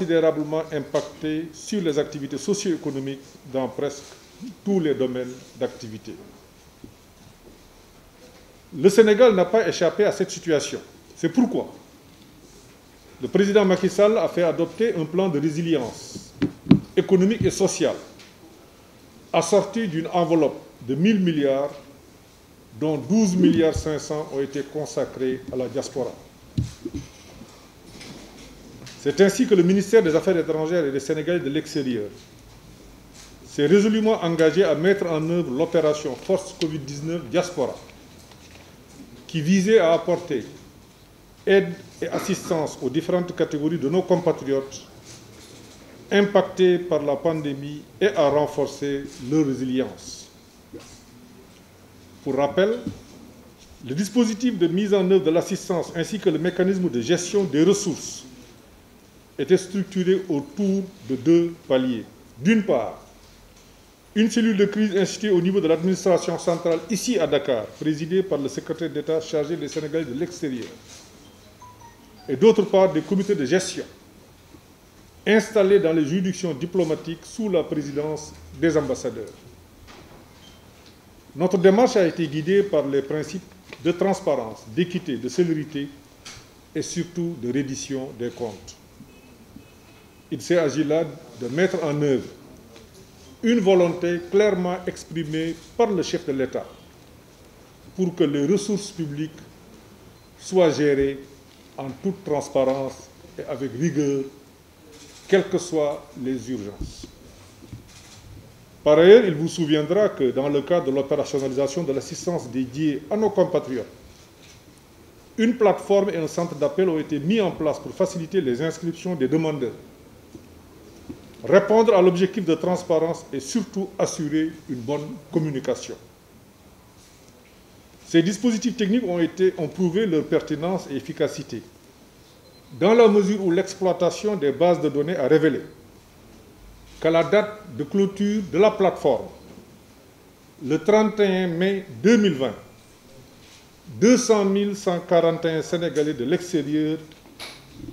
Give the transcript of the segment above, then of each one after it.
considérablement impacté sur les activités socio-économiques dans presque tous les domaines d'activité. Le Sénégal n'a pas échappé à cette situation. C'est pourquoi le président Macky Sall a fait adopter un plan de résilience économique et sociale assorti d'une enveloppe de 1 000 milliards, dont 12 milliards 500 ont été consacrés à la diaspora. C'est ainsi que le ministère des Affaires étrangères et des Sénégalais de l'extérieur s'est résolument engagé à mettre en œuvre l'opération Force Covid-19 Diaspora, qui visait à apporter aide et assistance aux différentes catégories de nos compatriotes impactés par la pandémie et à renforcer leur résilience. Pour rappel, le dispositif de mise en œuvre de l'assistance ainsi que le mécanisme de gestion des ressources étaient structurés autour de 2 paliers. D'une part, une cellule de crise instituée au niveau de l'administration centrale ici à Dakar, présidée par le secrétaire d'État chargé des Sénégalais de l'extérieur. Et d'autre part, des comités de gestion installés dans les juridictions diplomatiques sous la présidence des ambassadeurs. Notre démarche a été guidée par les principes de transparence, d'équité, de célérité et surtout de reddition des comptes. Il s'est agi là de mettre en œuvre une volonté clairement exprimée par le chef de l'État pour que les ressources publiques soient gérées en toute transparence et avec rigueur, quelles que soient les urgences. Par ailleurs, il vous souviendra que dans le cadre de l'opérationnalisation de l'assistance dédiée à nos compatriotes, une plateforme et un centre d'appel ont été mis en place pour faciliter les inscriptions des demandeurs, répondre à l'objectif de transparence et surtout assurer une bonne communication. Ces dispositifs techniques ont prouvé leur pertinence et efficacité, dans la mesure où l'exploitation des bases de données a révélé qu'à la date de clôture de la plateforme, le 31 mai 2020, 200 141 Sénégalais de l'extérieur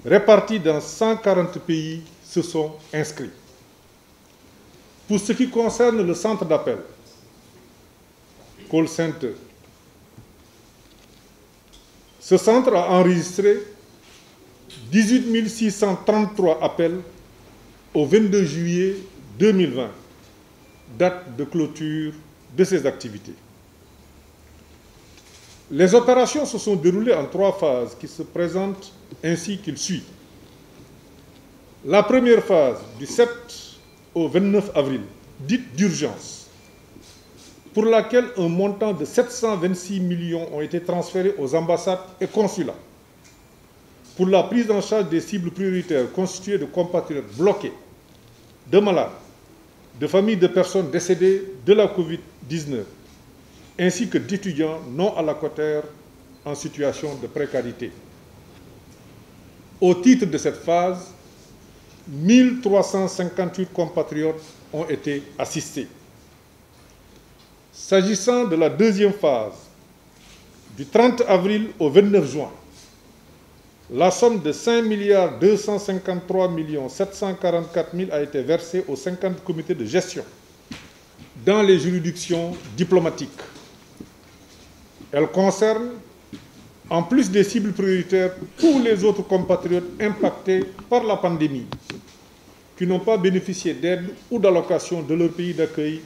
répartis dans 140 pays se sont inscrits. Pour ce qui concerne le centre d'appel, Call Center, ce centre a enregistré 18 633 appels au 22 juillet 2020, date de clôture de ces activités. Les opérations se sont déroulées en 3 phases qui se présentent ainsi qu'il suit. La première phase, du 7 au 29 avril, dite d'urgence, pour laquelle un montant de 726 millions ont été transférés aux ambassades et consulats pour la prise en charge des cibles prioritaires constituées de compatriotes bloqués, de malades, de familles de personnes décédées de la Covid-19, ainsi que d'étudiants non allocataires en situation de précarité. Au titre de cette phase, 1358 compatriotes ont été assistés. S'agissant de la deuxième phase, du 30 avril au 29 juin, la somme de 5 253 744 000 a été versée aux 50 comités de gestion dans les juridictions diplomatiques. Elle concerne, en plus des cibles prioritaires, tous les autres compatriotes impactés par la pandémie qui n'ont pas bénéficié d'aide ou d'allocation de leur pays d'accueil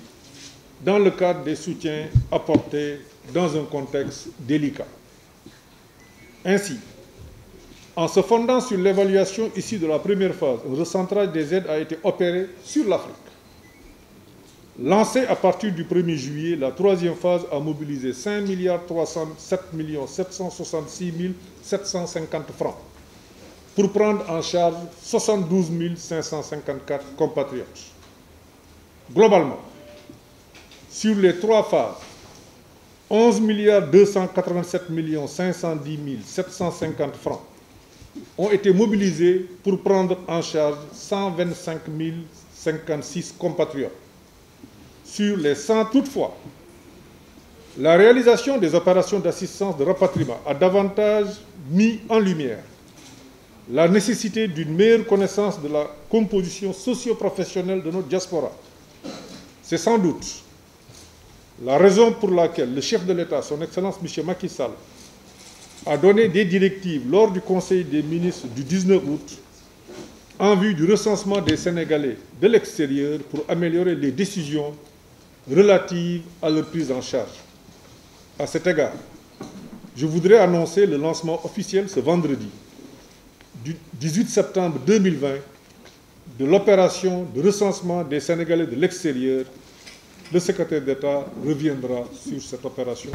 dans le cadre des soutiens apportés dans un contexte délicat. Ainsi, en se fondant sur l'évaluation issue de la première phase, un recentrage des aides a été opéré sur l'Afrique. Lancée à partir du 1er juillet, la troisième phase a mobilisé 5 307 766 750 francs pour prendre en charge 72 554 compatriotes. Globalement, sur les 3 phases, 11 287 510 750 francs ont été mobilisés pour prendre en charge 125 056 compatriotes. Sur les 100 toutefois, la réalisation des opérations d'assistance de rapatriement a davantage mis en lumière la nécessité d'une meilleure connaissance de la composition socio-professionnelle de notre diaspora. C'est sans doute la raison pour laquelle le chef de l'État, son Excellence M. Macky Sall, a donné des directives lors du Conseil des ministres du 19 août en vue du recensement des Sénégalais de l'extérieur pour améliorer les décisions relatives à leur prise en charge. À cet égard, je voudrais annoncer le lancement officiel ce vendredi, du 18 septembre 2020, de l'opération de recensement des Sénégalais de l'extérieur. Le secrétaire d'État reviendra sur cette opération.